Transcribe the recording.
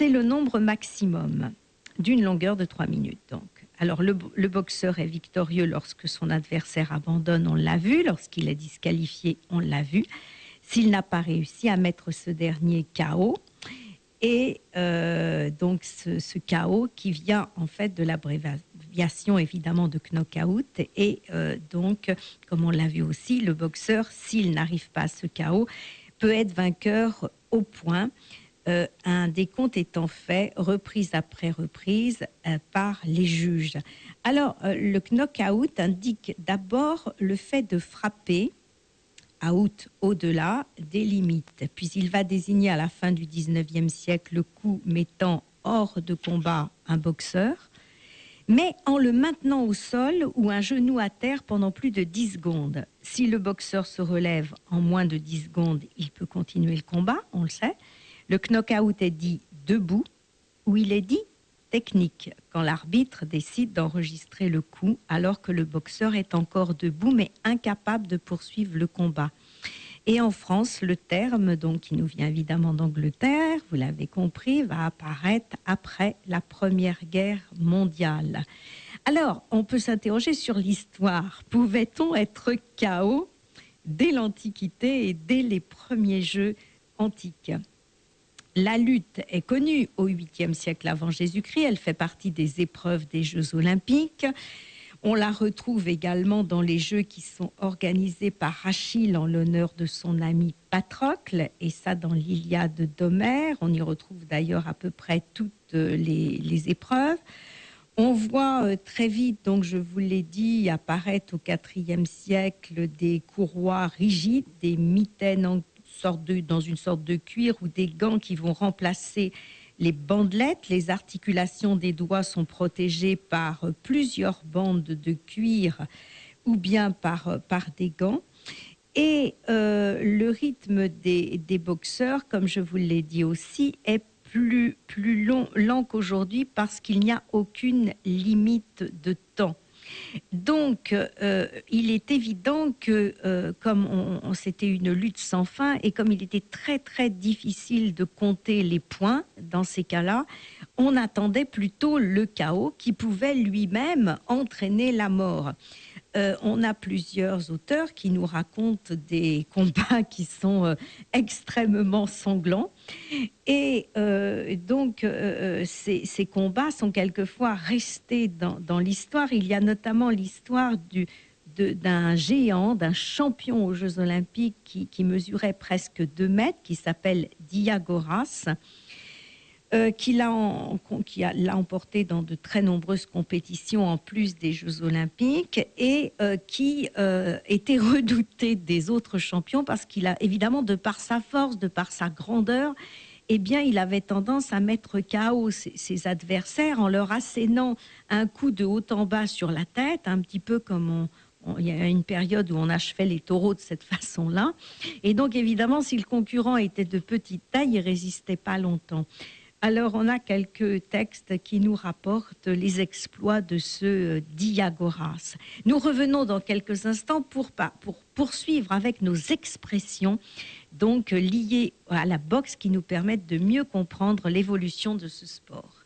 c'est le nombre maximum d'une longueur de 3 minutes. Donc. Alors, le boxeur est victorieux lorsque son adversaire abandonne, on l'a vu. Lorsqu'il est disqualifié, on l'a vu. S'il n'a pas réussi à mettre ce dernier KO. Et donc, ce KO qui vient en fait de l'abréviation évidemment de knockout. Et donc, comme on l'a vu aussi, le boxeur, s'il n'arrive pas à ce KO, peut être vainqueur au point. Un décompte étant fait, reprise après reprise, par les juges. Alors, le knockout indique d'abord le fait de frapper, out au-delà des limites. Puis il va désigner à la fin du 19e siècle le coup mettant hors de combat un boxeur, mais en le maintenant au sol ou un genou à terre pendant plus de 10 secondes. Si le boxeur se relève en moins de 10 secondes, il peut continuer le combat, on le sait. Le knockout est dit debout ou il est dit technique quand l'arbitre décide d'enregistrer le coup alors que le boxeur est encore debout mais incapable de poursuivre le combat. Et en France, le terme, donc, qui nous vient évidemment d'Angleterre, vous l'avez compris, va apparaître après la Première Guerre mondiale. Alors, on peut s'interroger sur l'histoire. Pouvait-on être KO dès l'Antiquité et dès les premiers jeux antiques ? La lutte est connue au 8e siècle avant Jésus-Christ. Elle fait partie des épreuves des Jeux olympiques. On la retrouve également dans les jeux qui sont organisés par Achille en l'honneur de son ami Patrocle, et ça dans l'Iliade d'Homère. On y retrouve d'ailleurs à peu près toutes les épreuves. On voit très vite, donc je vous l'ai dit, apparaître au IVe siècle des courroies rigides, des mitaines dans une sorte de cuir ou des gants qui vont remplacer les bandelettes. Les articulations des doigts sont protégées par plusieurs bandes de cuir ou bien par des gants. Et le rythme des boxeurs, comme je vous l'ai dit aussi, est plus lent qu'aujourd'hui parce qu'il n'y a aucune limite de temps. Donc, il est évident que comme c'était une lutte sans fin et comme il était très très difficile de compter les points dans ces cas-là, on attendait plutôt le chaos qui pouvait lui-même entraîner la mort. On a plusieurs auteurs qui nous racontent des combats qui sont extrêmement sanglants. Et donc, ces combats sont quelquefois restés dans l'histoire. Il y a notamment l'histoire d'un géant, d'un champion aux Jeux Olympiques qui mesurait presque 2 mètres, qui s'appelle Diagoras, qui l'a emporté dans de très nombreuses compétitions en plus des Jeux Olympiques et qui était redouté des autres champions parce qu'il a évidemment, de par sa force, de par sa grandeur, eh bien, il avait tendance à mettre KO ses adversaires en leur assénant un coup de haut en bas sur la tête, un petit peu comme il y a une période où on achevait les taureaux de cette façon-là. Et donc, évidemment, si le concurrent était de petite taille, il ne résistait pas longtemps. Alors, on a quelques textes qui nous rapportent les exploits de ce Diagoras. Nous revenons dans quelques instants pour poursuivre avec nos expressions, donc liées à la boxe, qui nous permettent de mieux comprendre l'évolution de ce sport.